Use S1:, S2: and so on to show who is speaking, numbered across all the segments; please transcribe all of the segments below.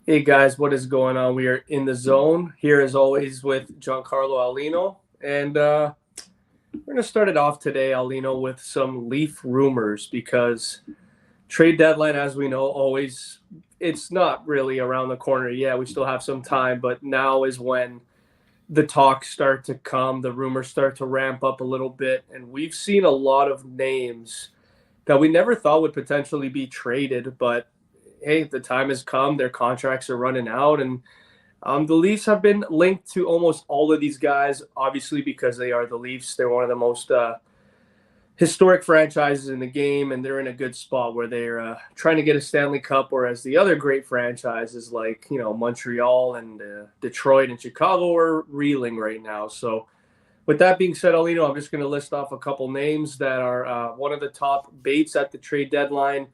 S1: Hey guys, what is going on? We are in the zone here as always with Giancarlo Aulino, and we're going to start it off today, Aulino, with some Leaf rumors because trade deadline, as we know, always it's not really around the corner. Yeah, we still have some time, but now is when the talks start to come, the rumors start to ramp up a little bit, and we've seen a lot of names that we never thought would potentially be traded, but hey, the time has come. Their contracts are running out, and the Leafs have been linked to almost all of these guys, obviously, because they are the Leafs. They're one of the most historic franchises in the game, and they're in a good spot where they're trying to get a Stanley Cup, whereas the other great franchises like, Montreal and Detroit and Chicago are reeling right now. So, with that being said, Alino, I'm just going to list off a couple names that are one of the top baits at the trade deadline,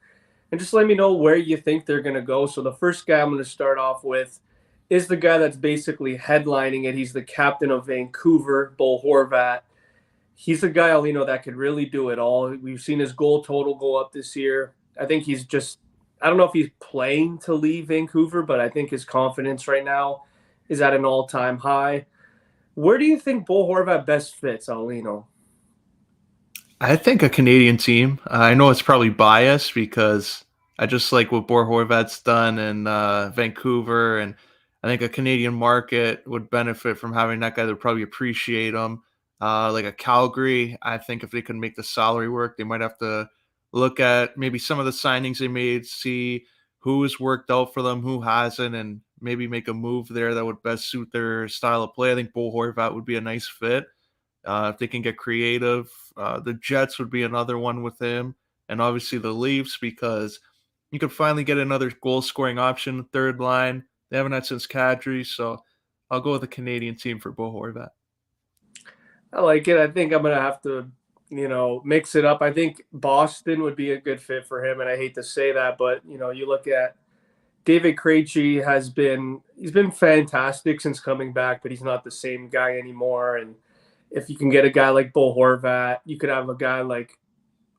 S1: and just let me know where you think they're going to go. So, the first guy I'm going to start off with is the guy that's basically headlining it. He's the captain of Vancouver, Bo Horvat. He's the guy, Alino, that could really do it all. We've seen his goal total go up this year. I think he's just, I don't know if he's playing to leave Vancouver, but I think his confidence right now is at an all time high. Where do you think Bo Horvat best fits, Aulino?
S2: I think a Canadian team. I know it's probably biased because I just like what Bor Horvat's done in Vancouver, and I think a Canadian market would benefit from having that guy. That would probably appreciate him. Like a Calgary, I think if they could make the salary work, they might have to look at maybe some of the signings they made, see who has worked out for them, who hasn't, and maybe make a move there that would best suit their style of play. I think Bo Horvat would be a nice fit. If they can get creative, the Jets would be another one with him, and obviously the Leafs because you could finally get another goal scoring option, third line. They haven't had since Kadri, so I'll go with the Canadian team for Bo Horvat.
S1: I like it. I think I'm going to have to, mix it up. I think Boston would be a good fit for him. And I hate to say that, but, you look at David Krejci he's been fantastic since coming back, but he's not the same guy anymore. And if you can get a guy like Bo Horvat, you could have a guy like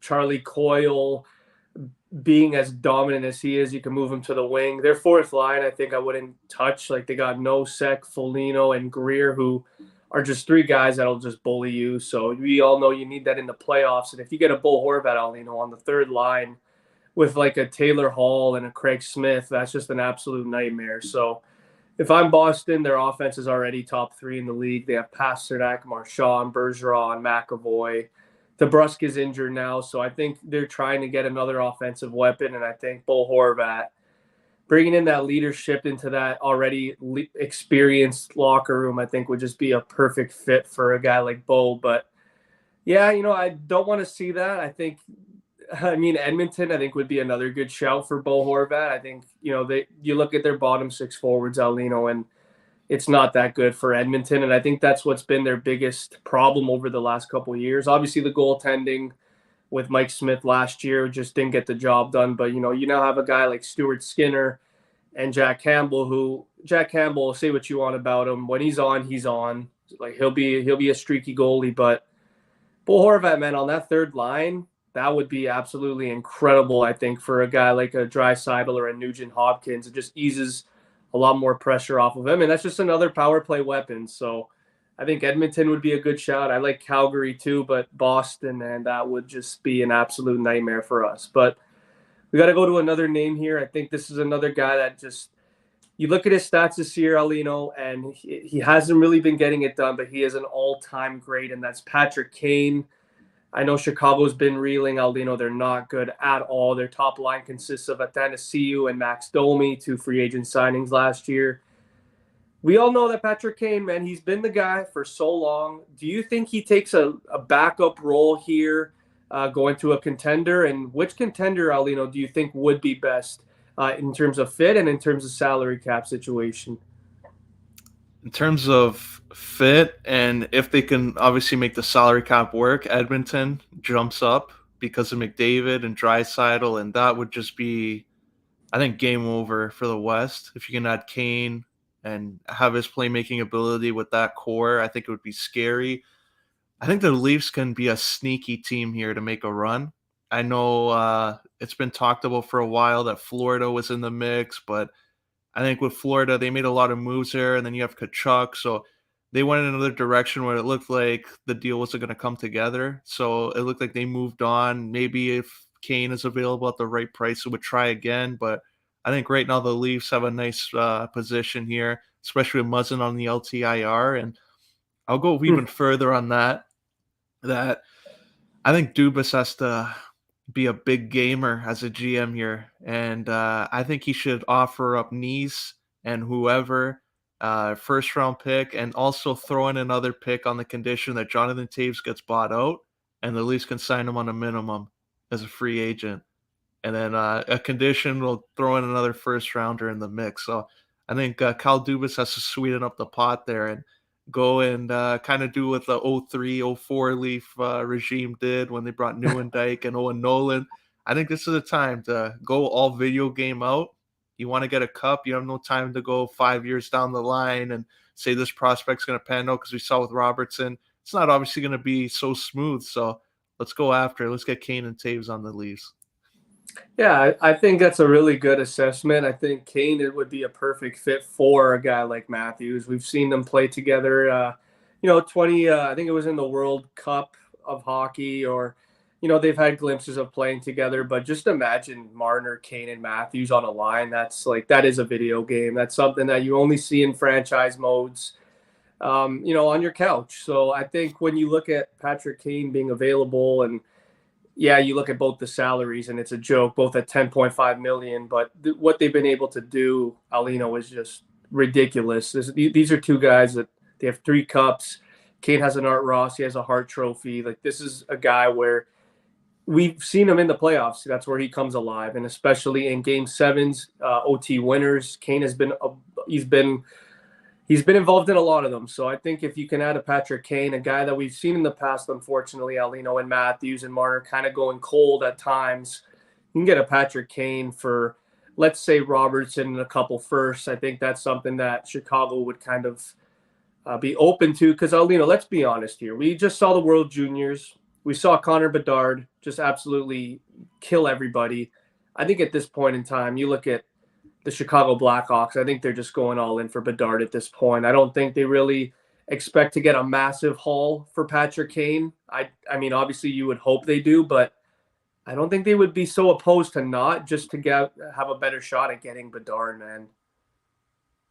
S1: Charlie Coyle being as dominant as he is. You can move him to the wing. Their fourth line, I think I wouldn't touch. Like they got Nosek, Foligno, and Greer, who are just three guys that'll just bully you. So we all know you need that in the playoffs. And if you get a Bo Horvat, on the third line with like a Taylor Hall and a Craig Smith, that's just an absolute nightmare. So if I'm Boston, their offense is already top three in the league. They have Pasternak, Marchand, Bergeron, McAvoy. DeBrusque is injured now, so I think they're trying to get another offensive weapon, and I think Bo Horvat bringing in that leadership into that already experienced locker room, I think would just be a perfect fit for a guy like Bo. But yeah, I don't want to see that. Edmonton, I think would be another good shout for Bo Horvat. I think you look at their bottom six forwards, Aulino, and it's not that good for Edmonton, and I think that's what's been their biggest problem over the last couple of years. Obviously, the goaltending with Mike Smith last year just didn't get the job done, but you now have a guy like Stuart Skinner and Jack Campbell, say what you want about him, when he's on, he's on. Like he'll be a streaky goalie, but Bo Horvat, man, on that third line, that would be absolutely incredible. I think for a guy like a Draisaitl or a Nugent Hopkins, it just eases a lot more pressure off of him, and that's just another power play weapon. So I think Edmonton would be a good shot. I like Calgary too, but Boston, and that would just be an absolute nightmare for us. But we got to go to another name here. I think this is another guy that just you look at his stats this year, Alino, and he hasn't really been getting it done, but he is an all-time great, and that's Patrick Kane. I know Chicago's been reeling, Aldino. They're not good at all. Their top line consists of Athanasiou and Max Domi, two free agent signings last year. We all know that Patrick Kane, man, he's been the guy for so long. Do you think he takes a backup role here, going to a contender? And which contender, Aldino, do you think would be best in terms of fit and in terms of salary cap situation?
S2: In terms of fit, and if they can obviously make the salary cap work, Edmonton jumps up because of McDavid and Draisaitl, and that would just be, I think, game over for the West. If you can add Kane and have his playmaking ability with that core, I think it would be scary. I think the Leafs can be a sneaky team here to make a run. I know it's been talked about for a while that Florida was in the mix, but I think with Florida, they made a lot of moves there, and then you have Kachuk, so they went in another direction where it looked like the deal wasn't going to come together. So it looked like they moved on. Maybe if Kane is available at the right price, it would try again. But I think right now the Leafs have a nice position here, especially with Muzzin on the LTIR. And I'll go even further on that. That I think Dubas has to be a big gamer as a GM here, and I think he should offer up Nice and whoever first round pick, and also throw in another pick on the condition that Jonathan Taves gets bought out, and the Leafs can sign him on a minimum as a free agent. And then a condition will throw in another first rounder in the mix. So I think Kyle Dubas has to sweeten up the pot there and go and kind of do what the 03-04 Leaf regime did when they brought Neuendijk and Owen Nolan. I think this is the time to go all video game out. You want to get a cup, you have no time to go 5 years down the line and say this prospect's going to pan out, because we saw with Robertson, it's not obviously going to be so smooth. So let's go after it. Let's get Kane and Taves on the Leafs.
S1: Yeah, I think that's a really good assessment. I think Kane it would be a perfect fit for a guy like Matthews. We've seen them play together. 20. I think it was in the World Cup of hockey, or they've had glimpses of playing together. But just imagine Marner, Kane, and Matthews on a line. That is a video game. That's something that you only see in franchise modes. On your couch. So I think when you look at Patrick Kane being available, and yeah, you look at both the salaries and it's a joke, both at 10.5 million, but what they've been able to do, Aulino, is just ridiculous. These are two guys that they have 3 cups. Kane has an Art Ross, he has a Hart Trophy. Like, this is a guy where we've seen him in the playoffs. That's where he comes alive, and especially in Game Sevens, OT winners. Kane has been he's been involved in a lot of them. So I think if you can add a Patrick Kane, a guy that we've seen in the past, unfortunately, Aulino and Matthews and Marner kind of going cold at times, you can get a Patrick Kane for, let's say, Robertson and a couple firsts. I think that's something that Chicago would kind of be open to, because Aulino, let's be honest here. We just saw the World Juniors. We saw Connor Bedard just absolutely kill everybody. I think at this point in time, you look at the Chicago Blackhawks, I think they're just going all in for Bedard at this point. I don't think they really expect to get a massive haul for Patrick Kane. I mean, obviously you would hope they do, but I don't think they would be so opposed to not, just to have a better shot at getting Bedard, man.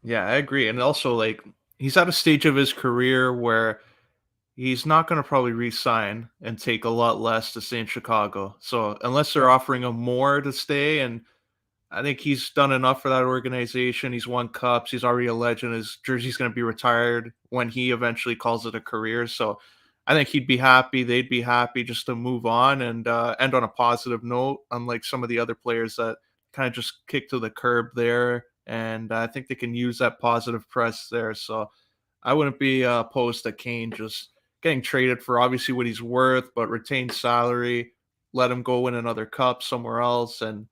S2: Yeah, I agree. And also, like, he's at a stage of his career where he's not going to probably re-sign and take a lot less to stay in Chicago. So unless they're offering him more to stay, and I think he's done enough for that organization. He's won cups. He's already a legend. His jersey's going to be retired when he eventually calls it a career. So I think he'd be happy. They'd be happy just to move on and end on a positive note, unlike some of the other players that kind of just kick to the curb there. And I think they can use that positive press there. So I wouldn't be opposed to Kane just getting traded for obviously what he's worth, but retained salary, let him go win another cup somewhere else, and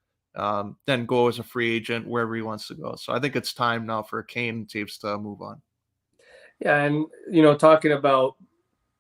S2: then go as a free agent wherever he wants to go. So I think it's time now for Kane and Taves to move on.
S1: Yeah, and talking about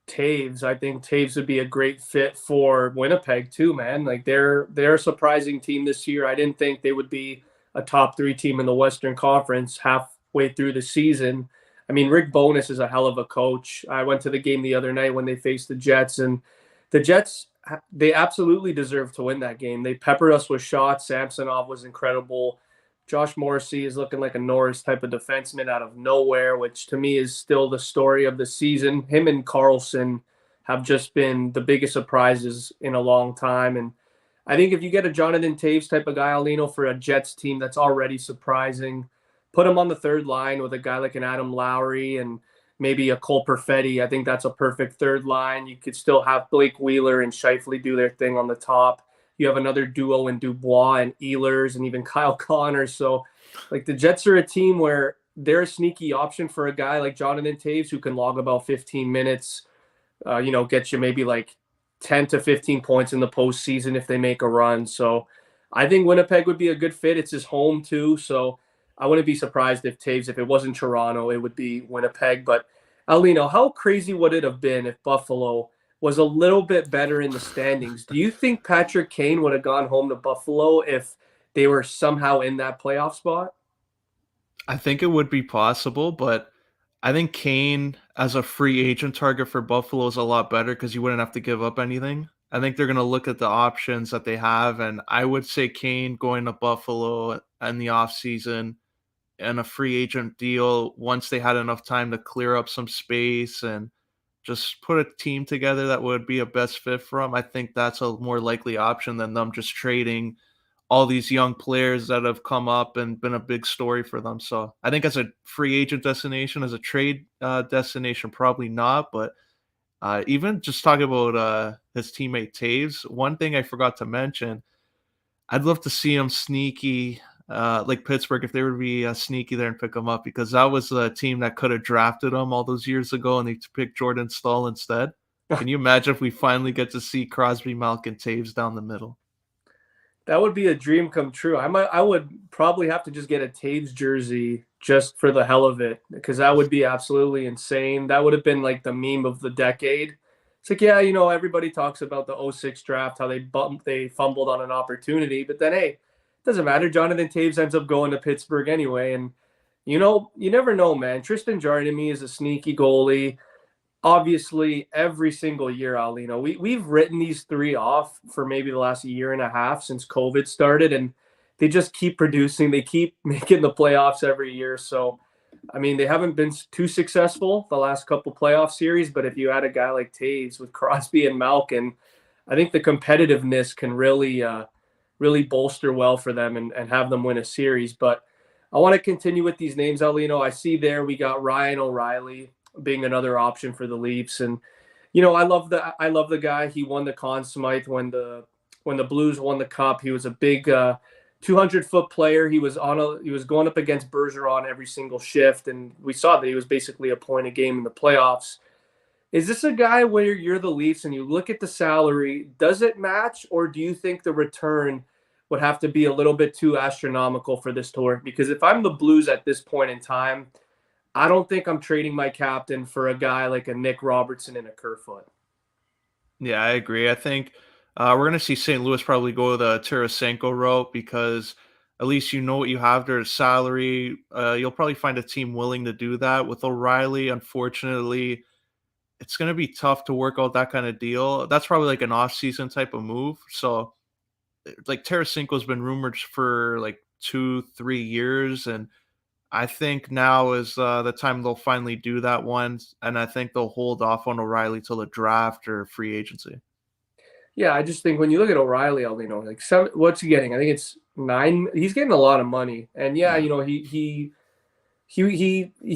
S1: Taves, I think Taves would be a great fit for Winnipeg too, man. Like, they're a surprising team this year. I didn't think they would be a top 3 team in the Western Conference halfway through the season. I mean, Rick Bowness is a hell of a coach. I went to the game the other night when they faced the Jets, and the Jets, they absolutely deserve to win that game. They peppered us with shots. Samsonov was incredible. Josh Morrissey is looking like a Norris type of defenseman out of nowhere, which to me is still the story of the season. Him and Carlson have just been the biggest surprises in a long time. And I think if you get a Jonathan Taves type of guy, Aulino, for a Jets team that's already surprising, put him on the third line with a guy like an Adam Lowry and maybe a Cole Perfetti. I think that's a perfect third line. You could still have Blake Wheeler and Scheifele do their thing on the top. You have another duo in Dubois and Ehlers and even Kyle Connor. So, like, the Jets are a team where they're a sneaky option for a guy like Jonathan Taves, who can log about 15 minutes, get you maybe like 10 to 15 points in the postseason if they make a run. So I think Winnipeg would be a good fit. It's his home too. So I wouldn't be surprised if Taves, if it wasn't Toronto, it would be Winnipeg. But Aulino, how crazy would it have been if Buffalo was a little bit better in the standings? Do you think Patrick Kane would have gone home to Buffalo if they were somehow in that playoff spot?
S2: I think it would be possible, but I think Kane as a free agent target for Buffalo is a lot better because you wouldn't have to give up anything. I think they're going to look at the options that they have, and I would say Kane going to Buffalo in the offseason and a free agent deal once they had enough time to clear up some space and just put a team together that would be a best fit for them. I think that's a more likely option than them just trading all these young players that have come up and been a big story for them. So I think as a free agent destination, as a trade destination, probably not. But even just talking about his teammate Taves, one thing I forgot to mention, I'd love to see him sneaky, like Pittsburgh, if they were to be sneaky there and pick him up, because that was a team that could have drafted him all those years ago and they picked Jordan Stahl instead. Can you imagine if we finally get to see Crosby, Malkin, Taves down the middle?
S1: That would be a dream come true. I would probably have to just get a Taves jersey just for the hell of it because that would be absolutely insane. That would have been like the meme of the decade. It's like, yeah, everybody talks about the '06 draft, how they fumbled on an opportunity, but then hey, it doesn't matter. Jonathan Taves ends up going to Pittsburgh anyway, and you never know, man. Tristan Jardim is a sneaky goalie. Obviously every single year, Aulino, we've written these three off for maybe the last year and a half since COVID started, and they just keep producing. They keep making the playoffs every year. So, I mean, they haven't been too successful the last couple playoff series, but if you add a guy like Taves with Crosby and Malkin, I think the competitiveness can really bolster well for them and have them win a series. But I want to continue with these names, Aulino. I see there we got Ryan O'Reilly being another option for the Leafs. And I love the guy. He won the Conn Smythe when the Blues won the Cup. He was a big 200-foot player. He was going up against Bergeron every single shift, and we saw that he was basically a point a game in the playoffs. Is this a guy where you're the Leafs and you look at the salary, does it match, or do you think the return would have to be a little bit too astronomical for this tour? Because if I'm the Blues at this point in time, I don't think I'm trading my captain for a guy like a Nick Robertson and a Kerfoot.
S2: Yeah, I agree. I think we're going to see St. Louis probably go the Tarasenko route because at least you know what you have there as salary. You'll probably find a team willing to do that. With O'Reilly, unfortunately, it's going to be tough to work out that kind of deal. That's probably like an off-season type of move. So, like Tarasenko's been rumored for like 2, 3 years, and I think now is the time they'll finally do that one, and I think they'll hold off on O'Reilly till the draft or free agency.
S1: Yeah, I just think when you look at O'Reilly, like what's he getting? I think it's 9. He's getting a lot of money, and yeah,
S2: Yeah.
S1: he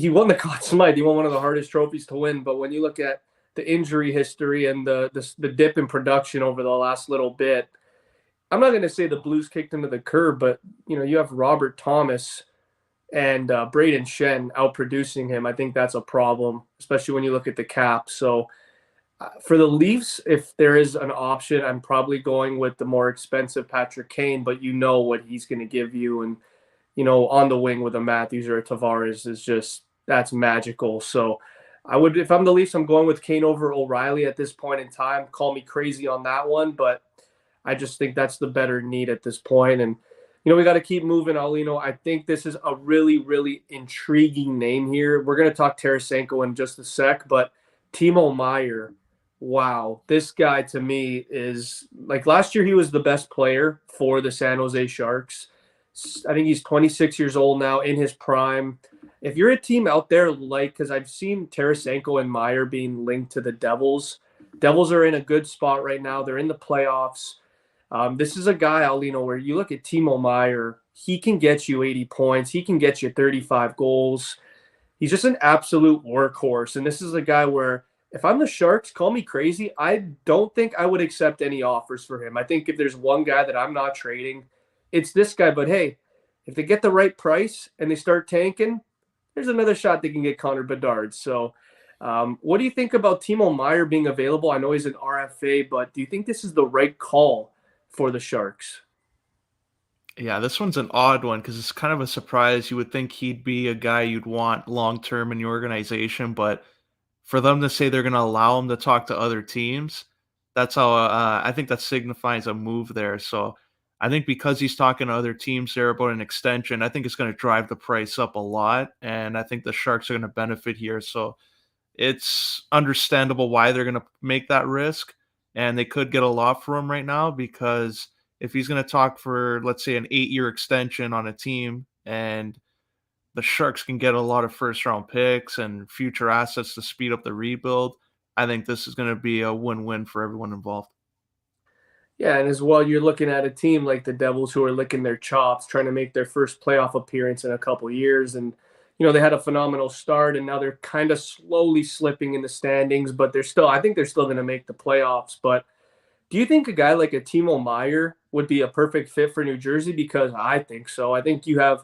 S1: won the Conn Smythe. He won one of the hardest trophies to win. But when you look at the injury history and the dip in production over the last little bit, I'm not going to say the Blues kicked him to the curb, but you have Robert Thomas and Braden Shen outproducing him. I think that's a problem, especially when you look at the cap. So for the Leafs, if there is an option, I'm probably going with the more expensive Patrick Kane, but you know what he's going to give you. And, on the wing with a Matthews or a Tavares is just, that's magical. So if I'm the Leafs, I'm going with Kane over O'Reilly at this point in time. Call me crazy on that one, but I just think that's the better need at this point. And, we got to keep moving, Aulino. I think this is a really, really intriguing name here. We're going to talk Tarasenko in just a sec, but Timo Meier, wow, this guy to me is like last year he was the best player for the San Jose Sharks. I think he's 26 years old now in his prime. If you're a team out there because I've seen Tarasenko and Meier being linked to the Devils. Devils are in a good spot right now. They're in the playoffs. This is a guy, Aulino, where you look at Timo Meier, he can get you 80 points. He can get you 35 goals. He's just an absolute workhorse. And this is a guy where if I'm the Sharks, call me crazy. I don't think I would accept any offers for him. I think if there's one guy that I'm not trading, it's this guy. But hey, if they get the right price and they start tanking, there's another shot they can get Connor Bedard. So what do you think about Timo Meier being available? I know he's an RFA, but do you think this is the right call for the Sharks?
S2: Yeah, this one's an odd one because it's kind of a surprise. You would think he'd be a guy you'd want long term in your organization, but for them to say they're going to allow him to talk to other teams, that's how I think that signifies a move there. So I think because he's talking to other teams there about an extension, I think it's going to drive the price up a lot. And I think the Sharks are going to benefit here. So it's understandable why they're going to make that risk. And they could get a lot for him right now because if he's going to talk for, let's say, an 8-year extension on a team and the Sharks can get a lot of first round picks and future assets to speed up the rebuild, I think this is going to be a win-win for everyone involved.
S1: Yeah, and as well, you're looking at a team like the Devils who are licking their chops, trying to make their first playoff appearance in a couple years. And, they had a phenomenal start, and now they're kind of slowly slipping in the standings, but I think they're still going to make the playoffs. But do you think a guy like a Timo Meier would be a perfect fit for New Jersey? Because I think so. I think you have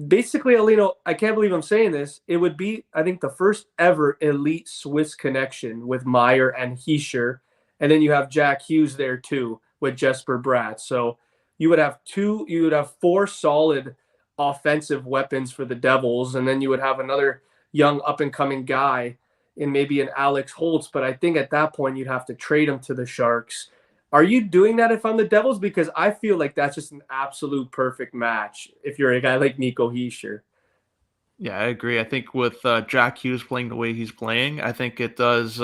S1: basically, Aulino, I can't believe I'm saying this. It would be, I think, the first ever elite Swiss connection with Meyer and Heischer. And then you have Jack Hughes there too with Jesper Bratt. So you would have four solid offensive weapons for the Devils. And then you would have another young up and coming guy in maybe an Alex Holtz. But I think at that point, you'd have to trade him to the Sharks. Are you doing that if I'm the Devils? Because I feel like that's just an absolute perfect match if you're a guy like Nico Heischer.
S2: Yeah, I agree. I think with Jack Hughes playing the way he's playing, I think it does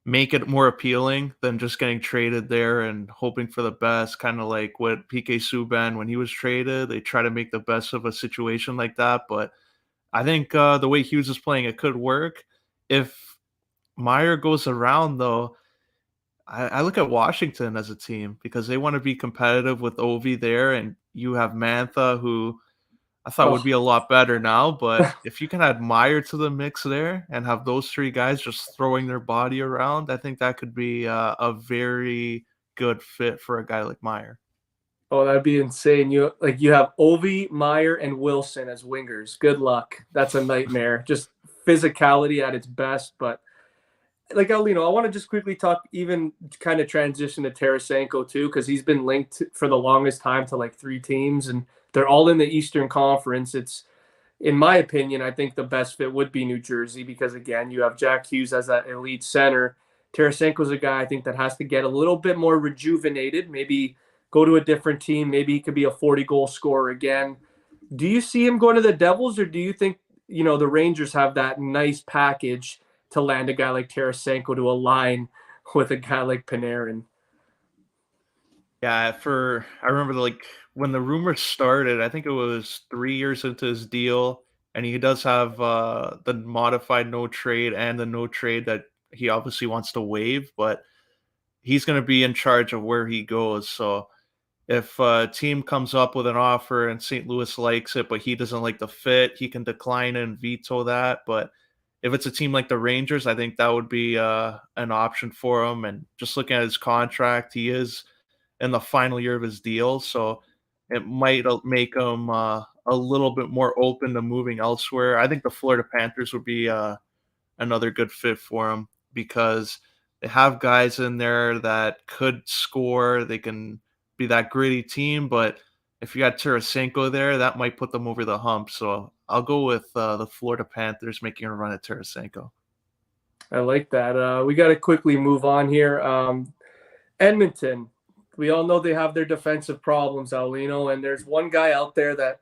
S2: make it more appealing than just getting traded there and hoping for the best. Kind of like what PK Subban when he was traded, they try to make the best of a situation like that. But I think the way Hughes is playing, it could work. If Meyer goes around, though, I look at Washington as a team because they want to be competitive with Ovi there, and you have Mantha, who I thought would
S1: Oh,
S2: be a lot better now. But if you can add Meyer to the mix there and have those three guys just throwing their body around, I think that could be a very good fit for a guy like Meyer.
S1: oh, that'd be insane. You have Ovi, Meyer, and Wilson as wingers. Good luck. That's a nightmare. Just physicality at its best. But like Alino, I want to just quickly talk, even kind of transition to Tarasenko too, because he's been linked for the longest time to like three teams, and they're all in the Eastern Conference. It's in my opinion, I think the best fit would be New Jersey because again, you have Jack Hughes as that elite center. Tarasenko's a guy I think that has to get a little bit more rejuvenated, maybe go to a different team, maybe he could be a 40-goal scorer again. Do you see him going to the Devils, or do you think, the Rangers have that nice package to land a guy like Tarasenko to align with a guy like Panarin?
S2: Yeah, I remember like when the rumors started, I think it was 3 years into his deal, and he does have the modified no trade and the no trade that he obviously wants to waive, but he's going to be in charge of where he goes. So if a team comes up with an offer and St. Louis likes it, but he doesn't like the fit, he can decline and veto that. But if it's a team like the Rangers, I think that would be an option for him. And just looking at his contract, he is in the final year of his deal, so it might make him a little bit more open to moving elsewhere. I think the Florida Panthers would be another good fit for him because they have guys in there that could score. They can be that gritty team, but if you got Tarasenko there, that might put them over the hump. So I'll go with the Florida Panthers making a run at Tarasenko.
S1: I like that. We got to quickly move on here. Edmonton, we all know they have their defensive problems, Aulino, and there's one guy out there that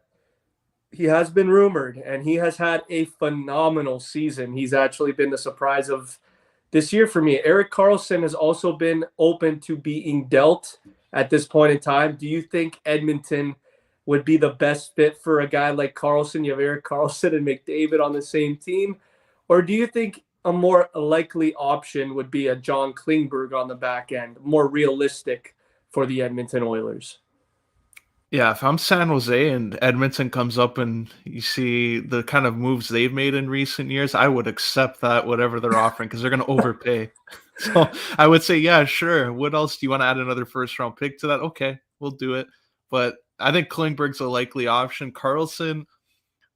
S1: he has been rumored, and he has had a phenomenal season. He's actually been the surprise of this year for me. Erik Karlsson has also been open to being dealt at this point in time. Do you think Edmonton would be the best fit for a guy like Karlsson? You have Erik Karlsson and McDavid on the same team. Or do you think a more likely option would be a John Klingberg on the back end, more realistic for the Edmonton Oilers?
S2: Yeah, if I'm San Jose and Edmonton comes up and you see the kind of moves they've made in recent years, I would accept that whatever they're offering because they're going to overpay. So I would say, yeah, sure. What else do you want to add another first round pick to that? Okay, we'll do it. But I think Klingberg's a likely option. Carlson,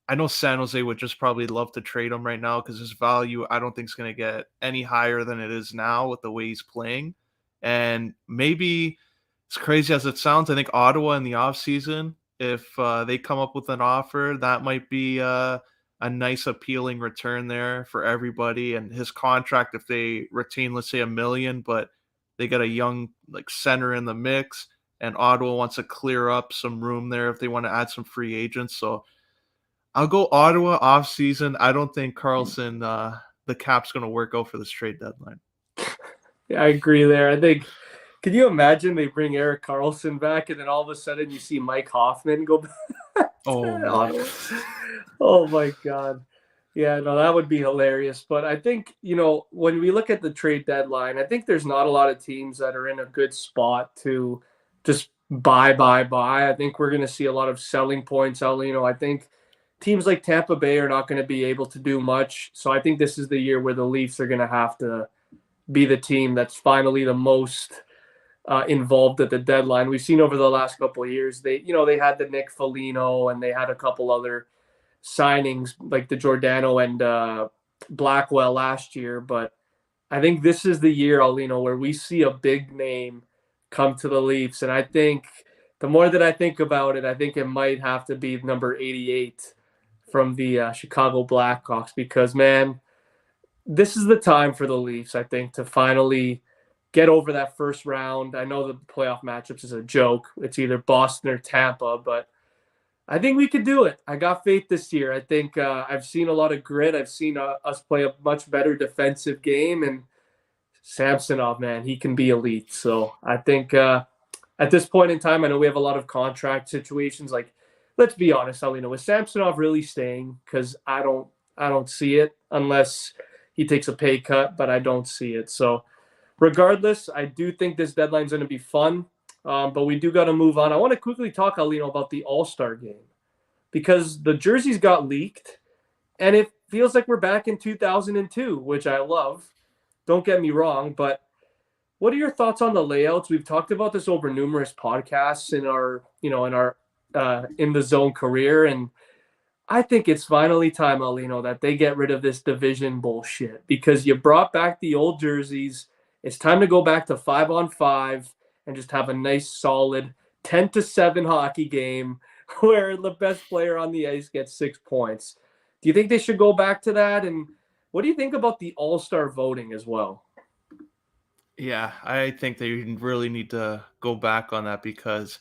S2: I know San Jose would just probably love to trade him right now because his value I don't think is going to get any higher than it is now with the way he's playing. And maybe as crazy as it sounds, I think Ottawa in the offseason, if they come up with an offer, that might be a nice, appealing return there for everybody. And his contract, if they retain, let's say, 1 million, but they get a young like center in the mix, and Ottawa wants to clear up some room there if they want to add some free agents. So I'll go Ottawa off season. I don't think Carlson, the cap's going to work out for this trade deadline.
S1: Yeah, I agree there. I think, can you imagine they bring Eric Carlson back and then all of a sudden you see Mike Hoffman go back
S2: Oh,
S1: to
S2: man.
S1: Ottawa? Oh my God. Yeah, no, that would be hilarious. But I think, when we look at the trade deadline, I think there's not a lot of teams that are in a good spot to just buy. I think we're going to see a lot of selling points. I think teams like Tampa Bay are not going to be able to do much. So I think this is the year where the Leafs are going to have to be the team that's finally the most involved at the deadline. We've seen over the last couple of years, they had the Nick Foligno and they had a couple other signings like the Giordano and Blackwell last year. But I think this is the year, Aulino, where we see a big name come to the Leafs. And I think the more that I think about it, I think it might have to be number 88 from the Chicago Blackhawks because, man, this is the time for the Leafs, I think, to finally get over that first round. I know the playoff matchups is a joke. It's either Boston or Tampa, but I think we could do it. I got faith this year. I think I've seen a lot of grit. I've seen us play a much better defensive game, and Samsonov, man, he can be elite. So I think at this point in time, I know we have a lot of contract situations. Like, let's be honest, Aulino, is Samsonov really staying? Because I don't see it unless he takes a pay cut, but I don't see it. So regardless, I do think this deadline's going to be fun, but we do got to move on. I want to quickly talk, Aulino, about the All-Star game because the jerseys got leaked, and it feels like we're back in 2002, which I love. Don't get me wrong, but what are your thoughts on the layouts? We've talked about this over numerous podcasts in our in the zone career, and I think it's finally time, Aulino, that they get rid of this division bullshit because you brought back the old jerseys. It's time to go back to 5-on-5 and just have a nice, solid 10-7 hockey game where the best player on the ice gets 6 points. Do you think they should go back to that? And what do you think about the All-Star voting as well?
S2: Yeah, I think they really need to go back on that because,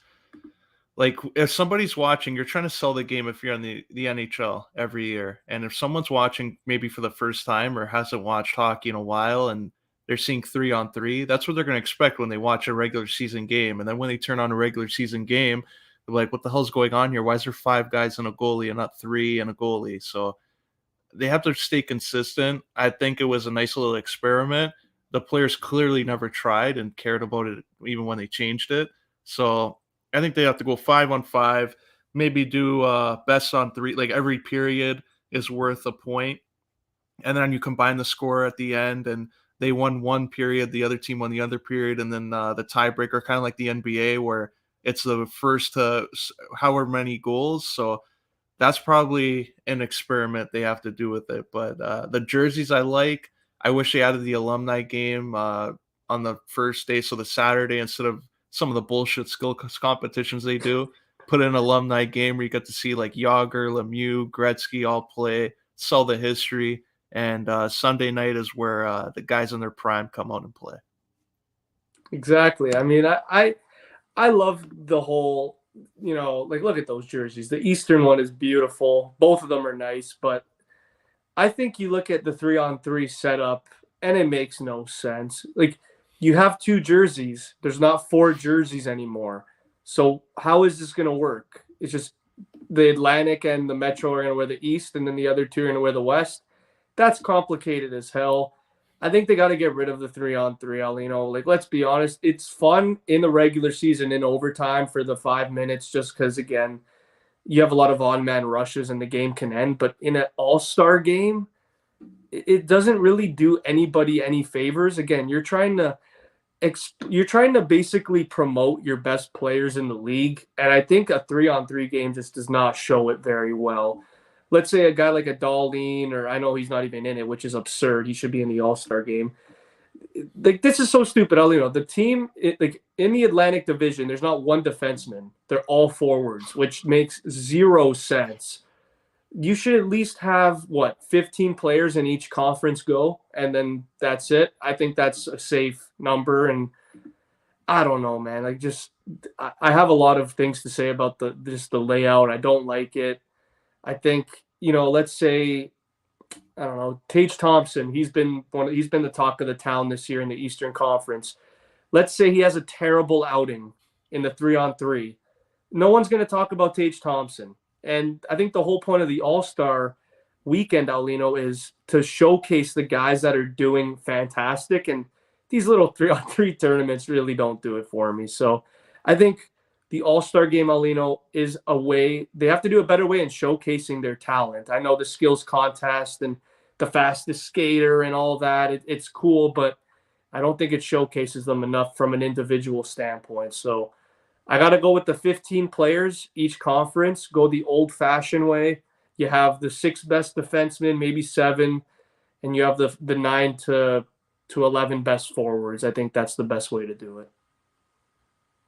S2: like, if somebody's watching, you're trying to sell the game if you're on the NHL every year. And if someone's watching maybe for the first time or hasn't watched hockey in a while and they're seeing 3-on-3, that's what they're going to expect when they watch a regular season game. And then when they turn on a regular season game, they're like, what the hell's going on here? Why is there 5 guys and a goalie and not 3 and a goalie? So they have to stay consistent. I think it was a nice little experiment. The players clearly never tried and cared about it even when they changed it. So I think they have to go 5-on-5, maybe do best on 3. Like every period is worth a point. And then you combine the score at the end and they won one period, the other team won the other period. And then the tiebreaker, kind of like the NBA where it's the first to however many goals. So that's probably an experiment they have to do with it. But the jerseys I like. I wish they added the alumni game on the first day, so the Saturday instead of some of the bullshit skill competitions they do. Put in an alumni game where you get to see like Yager, Lemieux, Gretzky all play, sell the history, and Sunday night is where the guys in their prime come out and play.
S1: Exactly. I mean, I love the whole, like look at those jerseys. The Eastern one is beautiful. Both of them are nice, but I think you look at the 3-on-3 setup and it makes no sense. Like you have 2 jerseys. There's not 4 jerseys anymore. So how is this going to work? It's just the Atlantic and the Metro are going to wear the East and then the other 2 are going to wear the West. That's complicated as hell. I think they got to get rid of the 3-on-3, Aulino. Like, let's be honest. It's fun in the regular season in overtime for the 5 minutes just because, again, you have a lot of on-man rushes and the game can end. But in an all-star game, it doesn't really do anybody any favors. Again, you're trying to basically promote your best players in the league. And I think a 3-on-3 game just does not show it very well. Let's say a guy like a Darlene, or I know he's not even in it, which is absurd. He should be in the all-star game. Like this is so stupid. The team like in the Atlantic Division, there's not one defenseman. They're all forwards, which makes 0 sense. You should at least have 15 players in each conference go, and then that's it. I think that's a safe number, and I don't know, man. Like, just I have a lot of things to say about the just the layout. I don't like it. I think, let's say, I don't know, Tage Thompson. He's been the talk of the town this year in the Eastern Conference. Let's say he has a terrible outing in the 3-on-3. No one's going to talk about Tage Thompson. And I think the whole point of the All-Star weekend, Aulino, is to showcase the guys that are doing fantastic. And these little 3-on-3 tournaments really don't do it for me. So I think the All-Star game, Aulino, is a way they have to do a better way in showcasing their talent. I know the skills contest and the fastest skater and all that, it's cool, but I don't think it showcases them enough from an individual standpoint. So I got to go with the 15 players each conference, go the old fashioned way. You have the six best defensemen, maybe seven, and you have the 9 to 11 best forwards. I think that's the best way to do it.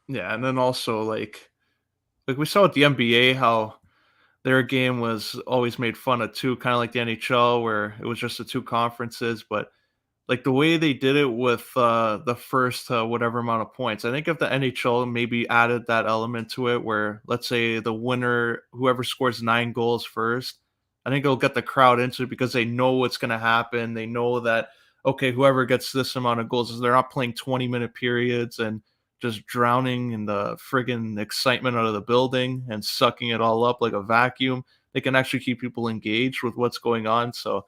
S2: Yeah, and then also like we saw with the NBA how their game was always made fun of too, kind of like the NHL where it was just the two conferences, but like the way they did it with the first whatever amount of points. I think if the NHL maybe added that element to it, where let's say the winner, whoever scores 9 goals first, I think it'll get the crowd into it because they know what's going to happen. They know that okay, whoever gets this amount of goals, they're not playing 20-minute periods and just drowning in the friggin' excitement out of the building and sucking it all up like a vacuum. They can actually keep people engaged with what's going on. So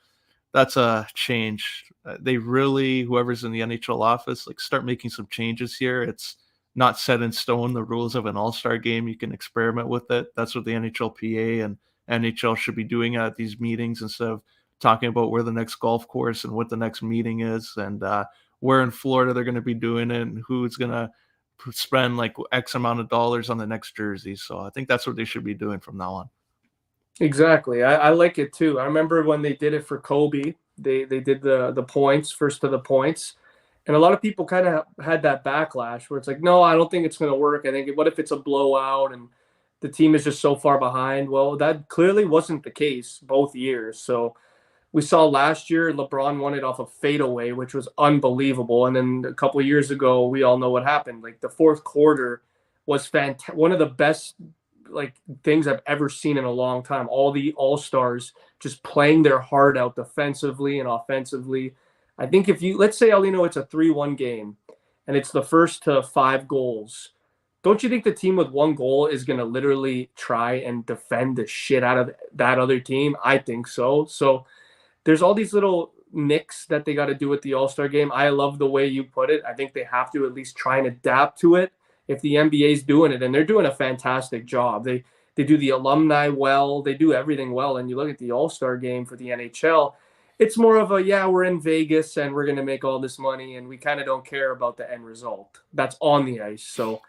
S2: that's a change. They really, whoever's in the NHL office, like start making some changes here. It's not set in stone. The rules of an All-Star game, you can experiment with it. That's what the NHLPA and NHL should be doing at these meetings instead of talking about where the next golf course and what the next meeting is and where in Florida they're going to be doing it and who's going to spend like X amount of dollars on the next jersey. So I think that's what they should be doing from now on.
S1: Exactly. I like it too. I remember when they did it for Kobe, they did the points, first to the points. And a lot of people kind of had that backlash where it's like, no, I don't think it's going to work. I think, what if it's a blowout and the team is just so far behind? Well, that clearly wasn't the case both years. So we saw last year LeBron won it off a fadeaway, which was unbelievable. And then a couple of years ago, we all know what happened. Like the fourth quarter was one of the best like things I've ever seen in a long time. All the all stars just playing their heart out defensively and offensively. I think if you let's say Aulino, it's a 3-1 game, and it's the first to 5 goals. Don't you think the team with 1 goal is going to literally try and defend the shit out of that other team? I think so. So there's all these little nicks that they got to do with the All-Star game. I love the way you put it. I think they have to at least try and adapt to it if the NBA is doing it, and they're doing a fantastic job. They do the alumni well, they do everything well. And you look at the All-Star game for the NHL, it's more of a yeah, we're in Vegas and we're going to make all this money, and we kind of don't care about the end result that's on the ice. So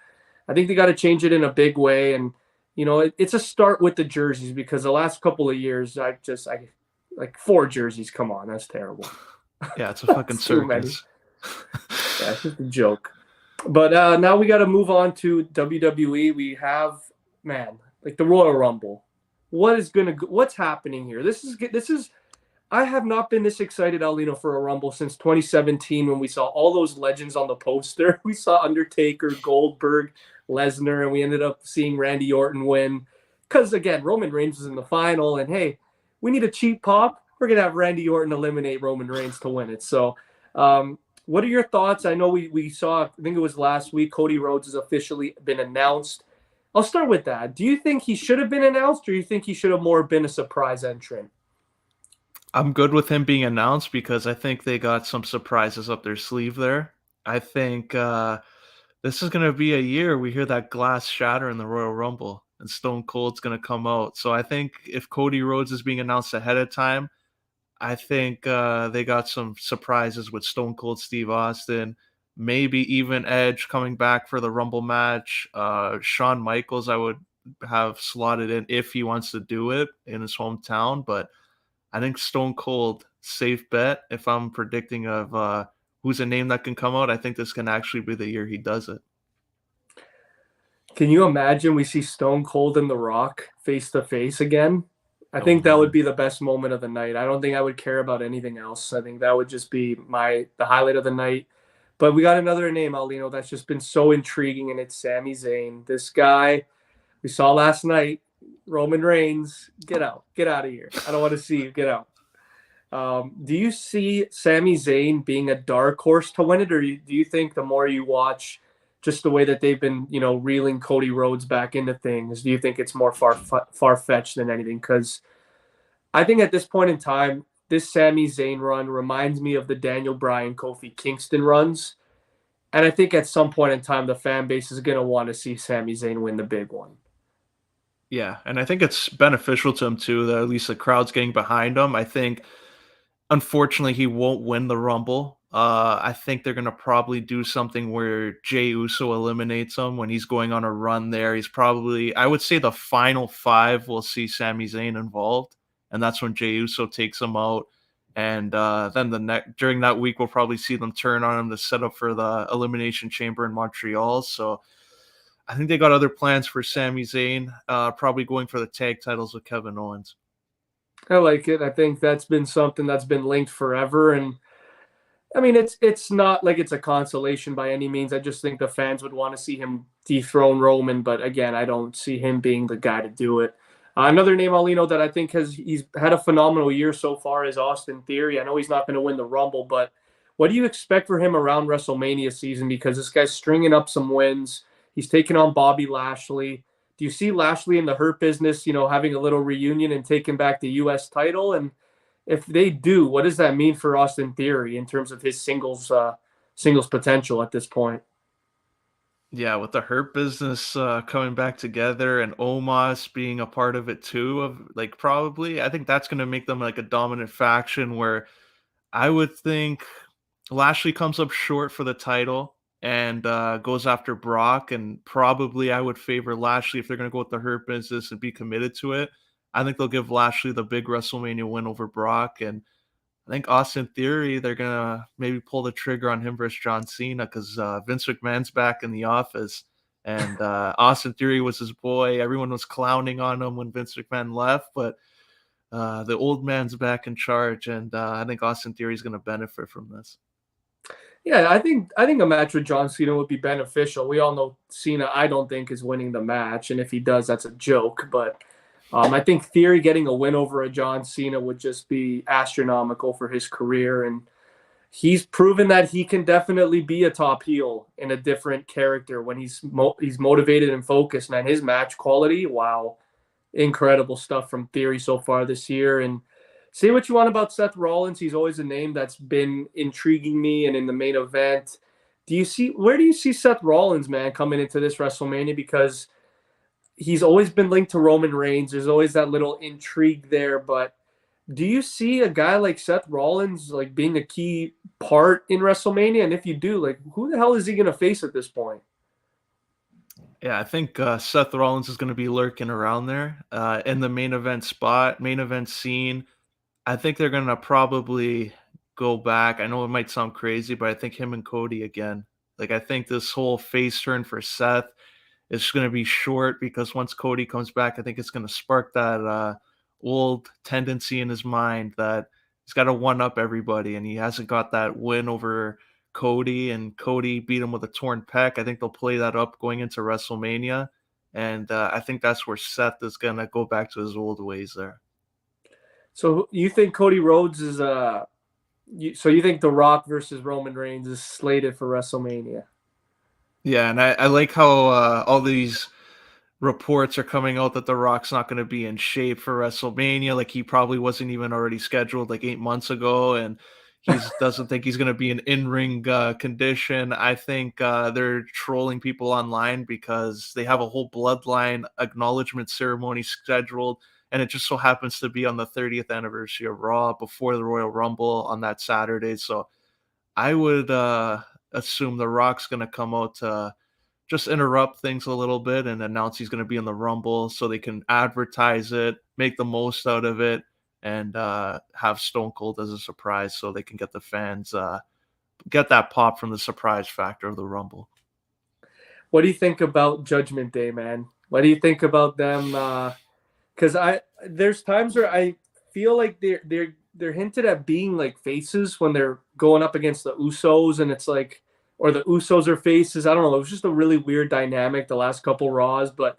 S1: I think they got to change it in a big way, and it's a start with the jerseys because the last couple of years I like 4 jerseys. Come on, that's terrible.
S2: Yeah, it's a fucking
S1: Too many.
S2: circus.
S1: Yeah, it's just a joke. But now we got to move on to WWE. We have, man, like the Royal Rumble. What's happening here? This is. I have not been this excited, Aulino, for a Rumble since 2017 when we saw all those legends on the poster. We saw Undertaker, Goldberg, Lesnar, and we ended up seeing Randy Orton win. Because again, Roman Reigns was in the final, and hey, we need a cheap pop. We're gonna have Randy Orton eliminate Roman Reigns to win it. So, what are your thoughts? I know we saw. I think it was last week. Cody Rhodes has officially been announced. I'll start with that. Do you think he should have been announced, or do you think he should have more been a surprise entrant?
S2: I'm good with him being announced because I think they got some surprises up their sleeve there. I think this is going to be a year we hear that glass shatter in the Royal Rumble and Stone Cold's going to come out. So I think if Cody Rhodes is being announced ahead of time, I think they got some surprises with Stone Cold Steve Austin, maybe even Edge coming back for the Rumble match. Shawn Michaels, I would have slotted in if he wants to do it in his hometown, but I think Stone Cold, safe bet. If I'm predicting of who's a name that can come out, I think this can actually be the year he does it.
S1: Can you imagine we see Stone Cold and The Rock face to face again? I
S2: Oh
S1: think that would
S2: man,
S1: be the best moment of the night. I don't think I would care about anything else. I think that would just be the highlight of the night. But we got another name, Aulino, that's just been so intriguing, and it's Sami Zayn. This guy we saw last night, Roman Reigns, get out of here. I don't want to see you. Get out. Do you see Sami Zayn being a dark horse to win it, or do you think the more you watch, just the way that they've been, reeling Cody Rhodes back into things, do you think it's more far fetched than anything? Because I think at this point in time, this Sami Zayn run reminds me of the Daniel Bryan Kofi Kingston runs, and I think at some point in time, the fan base is going to want to see Sami Zayn win the big one.
S2: Yeah, and I think it's beneficial to him too that at least the crowd's getting behind him. I think unfortunately he won't win the Rumble. I think they're gonna probably do something where Jey Uso eliminates him when he's going on a run there. He's probably, I would say, the final five will see Sami Zayn involved, and that's when Jey Uso takes him out. And then during that week we'll probably see them turn on him to set up for the Elimination Chamber in Montreal. So I think they got other plans for Sami Zayn, probably going for the tag titles with Kevin Owens.
S1: I like it. I think that's been something that's been linked forever, and I mean, it's not like it's a consolation by any means. I just think the fans would want to see him dethrone Roman, but again, I don't see him being the guy to do it. Another name, Aulino, that I think he's had a phenomenal year so far is Austin Theory. I know he's not going to win the Rumble, but what do you expect for him around WrestleMania season? Because this guy's stringing up some wins. He's taking on Bobby Lashley. Do you see Lashley in the Hurt Business, having a little reunion and taking back the U.S. title? And if they do, what does that mean for Austin Theory in terms of his singles potential at this point?
S2: Yeah, with the Hurt Business coming back together and Omos being a part of it too, of like probably, I think that's going to make them like a dominant faction where I would think Lashley comes up short for the title and goes after Brock, and probably I would favor Lashley if they're going to go with the Hurt Business and be committed to it. I think they'll give Lashley the big WrestleMania win over Brock, and I think Austin Theory, they're gonna maybe pull the trigger on him versus John Cena because Vince McMahon's back in the office, and Austin Theory was his boy. Everyone was clowning on him when Vince McMahon left, but the old man's back in charge, and I think Austin Theory is going to benefit from this.
S1: Yeah, I think a match with John Cena would be beneficial. We all know Cena, I don't think, is winning the match, and if he does, that's a joke. But I think Theory getting a win over a John Cena would just be astronomical for his career, and he's proven that he can definitely be a top heel in a different character when he's motivated and focused. Man, his match quality, wow, incredible stuff from Theory so far this year. And say what you want about Seth Rollins, he's always a name that's been intriguing me. And in the main event, where do you see Seth Rollins, man, coming into this WrestleMania? Because he's always been linked to Roman Reigns. There's always that little intrigue there, but do you see a guy like Seth Rollins like being a key part in WrestleMania? And if you do, like, who the hell is he going to face at this point?
S2: Yeah, I think Seth Rollins is going to be lurking around there in the main event spot, main event scene. I think they're going to probably go back. I know it might sound crazy, but I think him and Cody again. Like, I think this whole face turn for Seth is going to be short because once Cody comes back, I think it's going to spark that old tendency in his mind that he's got to one up everybody, and he hasn't got that win over Cody, and Cody beat him with a torn pec. I think they'll play that up going into WrestleMania, and I think that's where Seth is going to go back to his old ways there.
S1: So you think Cody Rhodes is so you think The Rock versus Roman Reigns is slated for WrestleMania?
S2: Yeah, and I like how all these reports are coming out that The Rock's not going to be in shape for WrestleMania. Like he probably wasn't even already scheduled like 8 months ago, and he doesn't think he's going to be in in-ring condition. I think they're trolling people online because they have a whole bloodline acknowledgement ceremony scheduled, and it just so happens to be on the 30th anniversary of Raw before the Royal Rumble on that Saturday. So I would assume The Rock's going to come out to just interrupt things a little bit and announce he's going to be in the Rumble so they can advertise it, make the most out of it, and have Stone Cold as a surprise so they can get the fans, get that pop from the surprise factor of the Rumble.
S1: What do you think about Judgment Day, man? What do you think about them? Because there's times where I feel like they're hinted at being like faces when they're going up against the Usos, and it's like, or the Usos are faces. I don't know. It was just a really weird dynamic the last couple Raws, but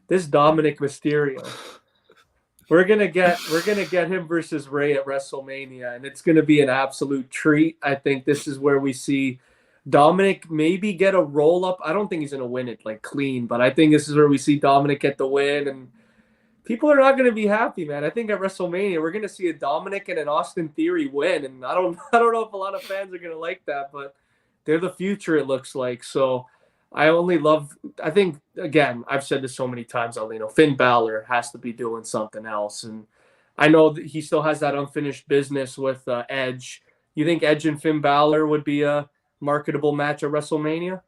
S1: this Dominic Mysterio, we're gonna get him versus Ray at WrestleMania, and it's gonna be an absolute treat. I think this is where we see Dominic maybe get a roll up. I don't think he's gonna win it like clean, but I think this is where we see Dominic get the win, and people are not going to be happy, man. I think at WrestleMania we're going to see a Dominic and an Austin Theory win, and I don't I don't know if a lot of fans are going to like that, but they're the future, it looks like. So I only love. I think again, I've said this so many times, Aulino. Finn Balor has to be doing something else, and I know that he still has that unfinished business with Edge. You think Edge and Finn Balor would be a marketable match at WrestleMania?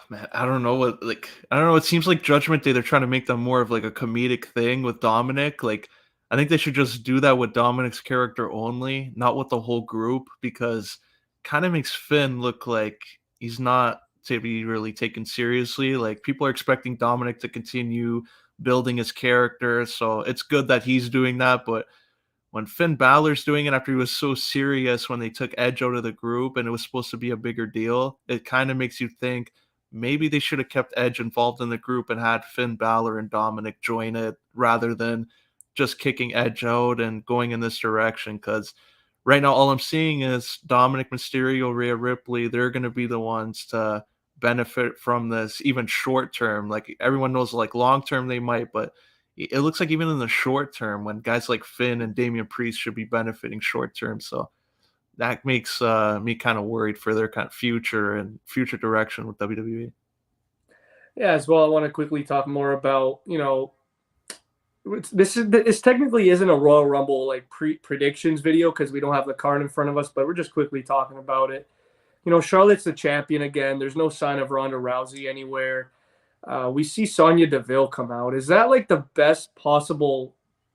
S2: Man, I don't know what I don't know. It seems like Judgment Day they're trying to make them more of like a comedic thing with Dominic. Like I think they should just do that with Dominic's character only, not with the whole group, because kind of makes Finn look like he's not to be really taken seriously. Like people are expecting Dominic to continue building his character, so it's good that he's doing that, but when Finn Balor's doing it after he was so serious when they took Edge out of the group and it was supposed to be a bigger deal, it kind of makes you think maybe they should have kept Edge involved in the group and had Finn Balor and Dominic join it rather than just kicking Edge out and going in this direction. Because right now, all I'm seeing is Dominic Mysterio, Rhea Ripley. They're going to be the ones to benefit from this, even short term. Like everyone knows, like long term they might, but it looks like even in the short term, when guys like Finn and Damian Priest should be benefiting short term. So that makes me kind of worried for their kind of future and future direction with WWE.
S1: Yeah, as well. I want to quickly talk more about this technically isn't a Royal Rumble like predictions video because we don't have the card in front of us, but we're just quickly talking about it. Charlotte's the champion again. There's no sign of Ronda Rousey anywhere. We see Sonya Deville come out. Is that like the best possible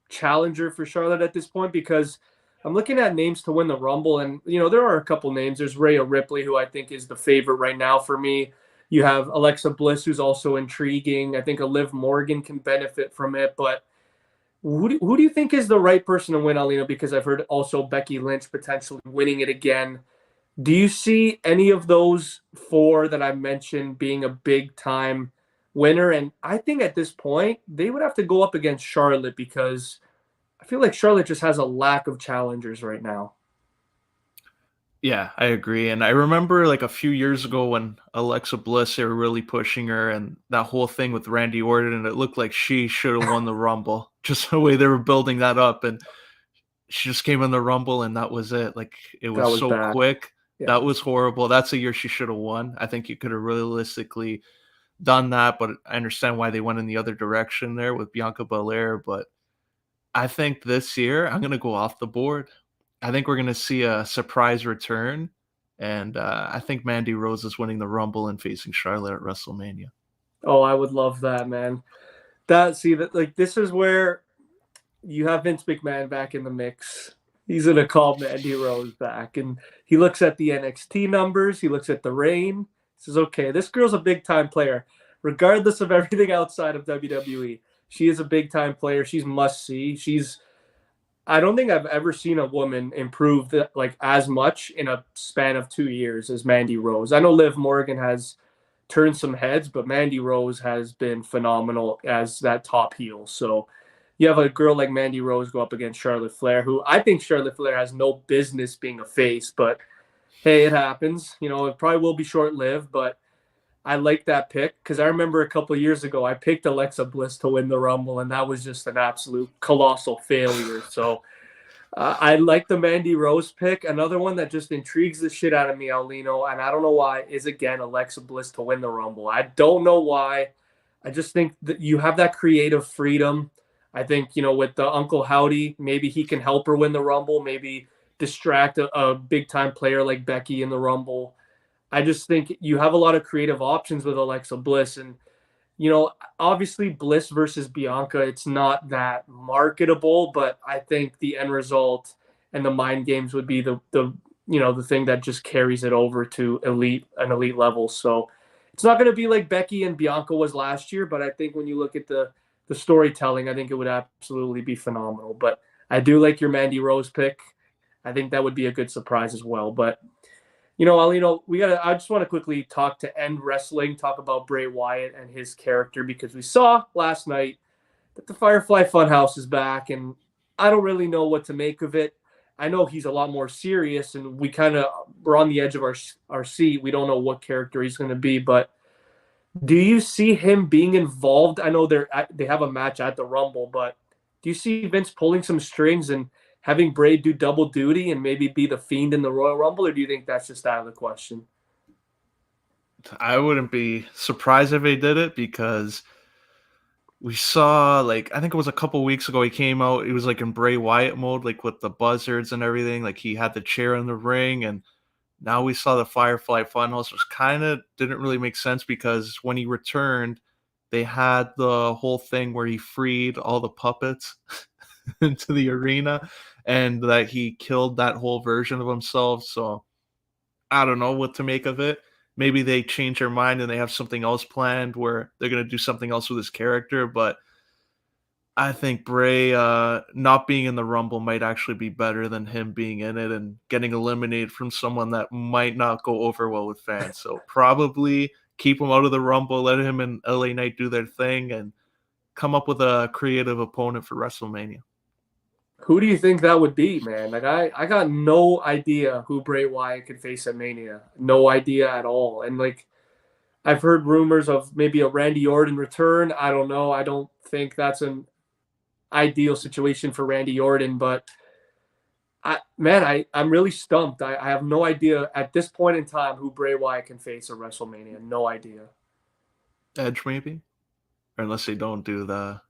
S1: challenger for Charlotte at this point? Because I'm looking at names to win the Rumble, and there are a couple names. There's Rhea Ripley, who I think is the favorite right now for me. You have Alexa Bliss, who's also intriguing. I think a Liv Morgan can benefit from it, but who do you think is the right person to win, Aulino? Because I've heard also Becky Lynch potentially winning it again. Do you see any of those four that I mentioned being a big time winner? And I think at this point, they would have to go up against Charlotte because I feel like Charlotte just has a lack of challengers right now.
S2: Yeah, I agree. And I remember like a few years ago when Alexa Bliss, they were really pushing her and that whole thing with Randy Orton, and it looked like she should have won the Rumble, just the way they were building that up. And she just came in the Rumble and that was it. Like it
S1: That
S2: was
S1: was
S2: so
S1: bad.
S2: quick.
S1: Yeah.
S2: That was horrible. That's a year she should have won. I think you could have realistically done that, but I understand why they went in the other direction there with Bianca Belair. But I think this year I'm going to go off the board. I think we're going to see a surprise return, and I think Mandy Rose is winning the Rumble and facing Charlotte at WrestleMania.
S1: Oh, I would love that, man. This is where you have Vince McMahon back in the mix. He's gonna call Mandy Rose back, and he looks at the NXT numbers. He looks at the reign. He says, "Okay, this girl's a big time player, regardless of everything outside of WWE. She is a big time player. She's must see. I don't think I've ever seen a woman improve like as much in a span of 2 years as Mandy Rose. I know Liv Morgan has turned some heads, but Mandy Rose has been phenomenal as that top heel. So you have a girl like Mandy Rose go up against Charlotte Flair, who I think Charlotte Flair has no business being a face, but hey, it happens. It probably will be short lived, but I like that pick because I remember a couple of years ago I picked Alexa Bliss to win the Rumble, and that was just an absolute colossal failure. So I like the Mandy Rose pick. Another one that just intrigues the shit out of me, Aulino, and I don't know why, is again Alexa Bliss to win the Rumble. I don't know why. I just think that you have that creative freedom. I think, with the Uncle Howdy, maybe he can help her win the Rumble, maybe distract a big time player like Becky in the Rumble. I just think you have a lot of creative options with Alexa Bliss. And, obviously Bliss versus Bianca, it's not that marketable, but I think the end result and the mind games would be the thing that just carries it over to an elite level. So it's not going to be like Becky and Bianca was last year, but I think when you look at the storytelling, I think it would absolutely be phenomenal. But I do like your Mandy Rose pick. I think that would be a good surprise as well. But Alino, we gotta. I just want to quickly talk to end wrestling, talk about Bray Wyatt and his character because we saw last night that the Firefly Funhouse is back, and I don't really know what to make of it. I know he's a lot more serious, and we're on the edge of our seat. We don't know what character he's going to be, but do you see him being involved? I know they have a match at the Rumble, but do you see Vince pulling some strings and having Bray do double duty and maybe be the Fiend in the Royal Rumble, or do you think that's just out of the question?
S2: I wouldn't be surprised if they did it because we saw, like, I think it was a couple weeks ago, he came out, he was like in Bray Wyatt mode, like with the buzzards and everything. Like he had the chair in the ring, and now we saw the Firefly Funhouse, which kind of didn't really make sense because when he returned, they had the whole thing where he freed all the puppets into the arena and that he killed that whole version of himself. So I don't know what to make of it. Maybe they change their mind and they have something else planned where they're going to do something else with his character. But I think Bray not being in the Rumble might actually be better than him being in it and getting eliminated from someone that might not go over well with fans. So probably keep him out of the Rumble, let him and LA Knight do their thing, and come up with a creative opponent for WrestleMania.
S1: Who do you think that would be, man? Like I got no idea who Bray Wyatt could face at Mania. No idea at all. And like I've heard rumors of maybe a Randy Orton return. I don't know. I don't think that's an ideal situation for Randy Orton, but I'm really stumped. I have no idea at this point in time who Bray Wyatt can face at WrestleMania. No idea.
S2: Edge, maybe? Or unless they don't do the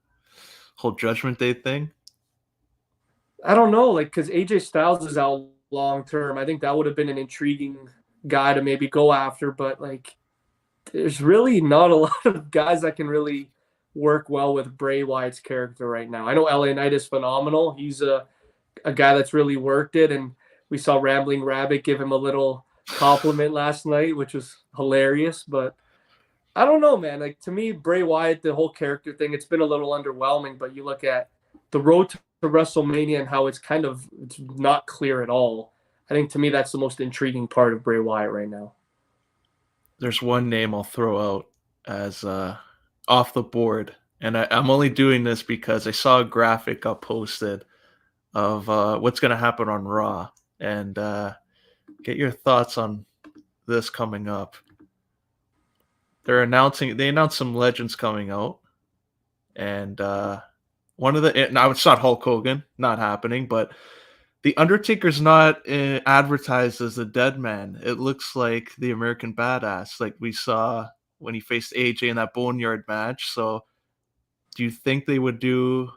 S2: whole Judgment Day thing.
S1: I don't know, like because AJ Styles is out long term. I think that would have been an intriguing guy to maybe go after, but like there's really not a lot of guys that can really work well with Bray Wyatt's character right now. I know LA Knight is phenomenal. He's a guy that's really worked it, and we saw Rambling Rabbit give him a little compliment last night, which was hilarious. But I don't know, man. Like to me, Bray Wyatt, the whole character thing, it's been a little underwhelming. But you look at the road to WrestleMania and how it's not clear at all. I think to me that's the most intriguing part of Bray Wyatt right now.
S2: There's one name I'll throw out as off the board, and I'm only doing this because I saw a graphic got posted of what's going to happen on Raw, and get your thoughts on this coming up. They announced some legends coming out, and one of the now it's not Hulk Hogan, not happening, but the Undertaker's not advertised as the dead man. It looks like the American Badass, like we saw when he faced AJ in that Boneyard match. So, do you think they would do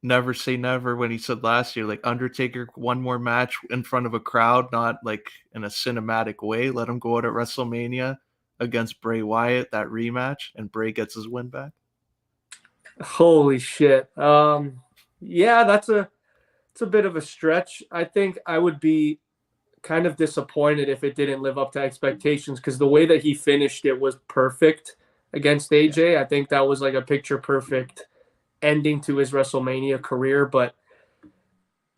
S2: Never Say Never when he said last year, like Undertaker, one more match in front of a crowd, not like in a cinematic way? Let him go out at WrestleMania against Bray Wyatt, that rematch, and Bray gets his win back?
S1: Holy shit. Yeah, it's a bit of a stretch. I think I would be kind of disappointed if it didn't live up to expectations because the way that he finished it was perfect against AJ. I think that was like a picture perfect ending to his WrestleMania career. But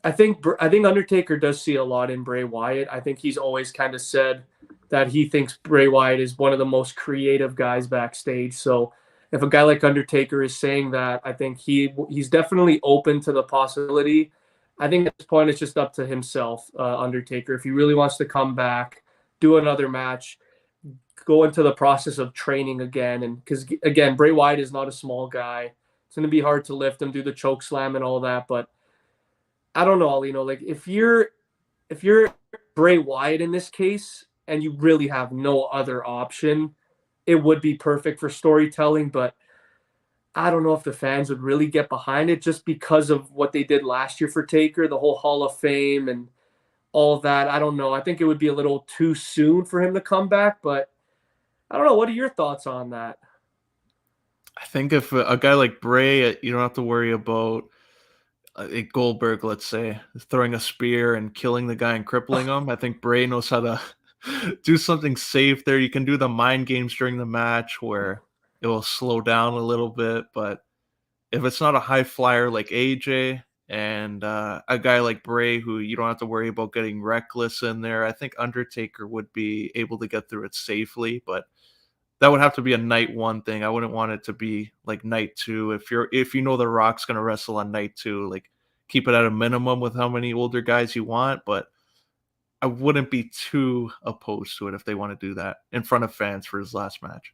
S1: I think Undertaker does see a lot in Bray Wyatt. I think he's always kind of said that he thinks Bray Wyatt is one of the most creative guys backstage. So if a guy like Undertaker is saying that, I think he's definitely open to the possibility. I think at this point it's just up to himself, Undertaker. If he really wants to come back, do another match, go into the process of training again, and because again, Bray Wyatt is not a small guy. It's going to be hard to lift him, do the choke slam and all that. But I don't know, Alino. Like if you're Bray Wyatt in this case, and you really have no other option, it would be perfect for storytelling. But I don't know if the fans would really get behind it just because of what they did last year for Taker, the whole Hall of Fame and all of that. I don't know. I think it would be a little too soon for him to come back, but I don't know. What are your thoughts on that?
S2: I think if a guy like Bray, you don't have to worry about Goldberg, let's say, throwing a spear and killing the guy and crippling him. I think Bray knows how to do something safe there. You can do the mind games during the match where it will slow down a little bit, but if it's not a high flyer like AJ, and a guy like Bray, who you don't have to worry about getting reckless in there. I think Undertaker would be able to get through it safely, but that would have to be a night one thing. I wouldn't want it to be like night two. If you know The Rock's gonna wrestle on night two, like keep it at a minimum with how many older guys you want, but I wouldn't be too opposed to it if they want to do that in front of fans for his last match.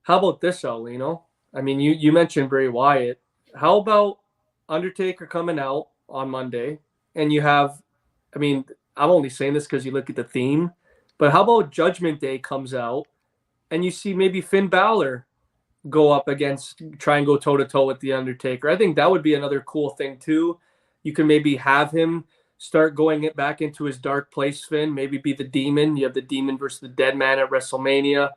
S1: How about this, Aulino? I mean, you mentioned Bray Wyatt. How about Undertaker coming out on Monday, and you have, I mean, I'm only saying this because you look at the theme, but how about Judgment Day comes out, and you see maybe Finn Balor go up against, try and go toe to toe with the Undertaker. I think that would be another cool thing too. You can maybe have him start going it back into his dark place, Finn. Maybe be the Demon. You have the Demon versus the Dead Man at WrestleMania.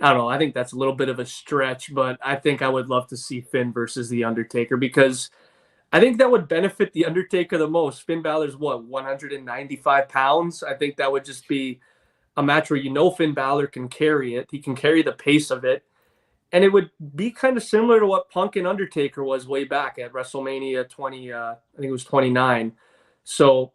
S1: I don't know. I think that's a little bit of a stretch, but I think I would love to see Finn versus the Undertaker because I think that would benefit the Undertaker the most. Finn Balor's what, 195 pounds? I think that would just be a match where Finn Balor can carry it. He can carry the pace of it. And it would be kind of similar to what Punk and Undertaker was way back at WrestleMania 20, I think it was 29. So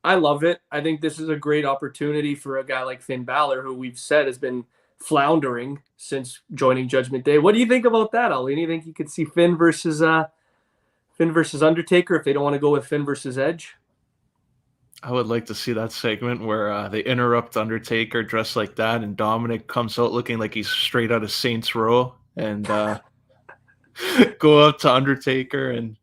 S1: I love it. I think this is a great opportunity for a guy like Finn Balor, who we've said has been floundering since joining Judgment Day. What do you think about that, Ali? Do you think you could see Finn versus Undertaker if they don't want to go with Finn versus Edge?
S2: I would like to see that segment where they interrupt Undertaker dressed like that, and Dominic comes out looking like he's straight out of Saints Row, and go up to Undertaker and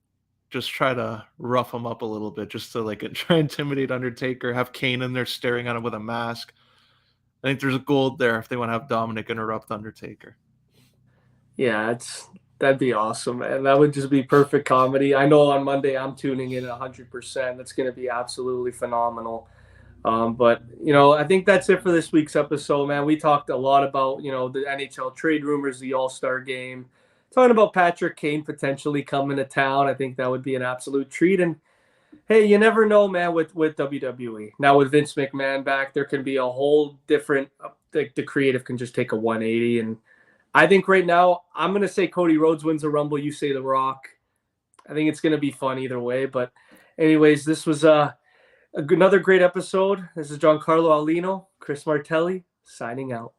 S2: just try to rough him up a little bit, just to like try and intimidate Undertaker. Have Kane in there staring at him with a mask. I think there's a gold there if they want to have Dominic interrupt Undertaker.
S1: Yeah, that'd be awesome, man. That would just be perfect comedy. I know on Monday I'm tuning in 100%. That's going to be absolutely phenomenal. But I think that's it for this week's episode, man. We talked a lot about the NHL trade rumors, the All-Star game, talking about Patrick Kane potentially coming to town. I think that would be an absolute treat. And hey, you never know, man, with WWE. Now with Vince McMahon back, there can be a whole different, the creative can just take a 180. And I think right now, I'm going to say Cody Rhodes wins the Rumble. You say The Rock. I think it's going to be fun either way. But anyways, this was another great episode. This is Giancarlo Aulino, Chris Martelli, signing out.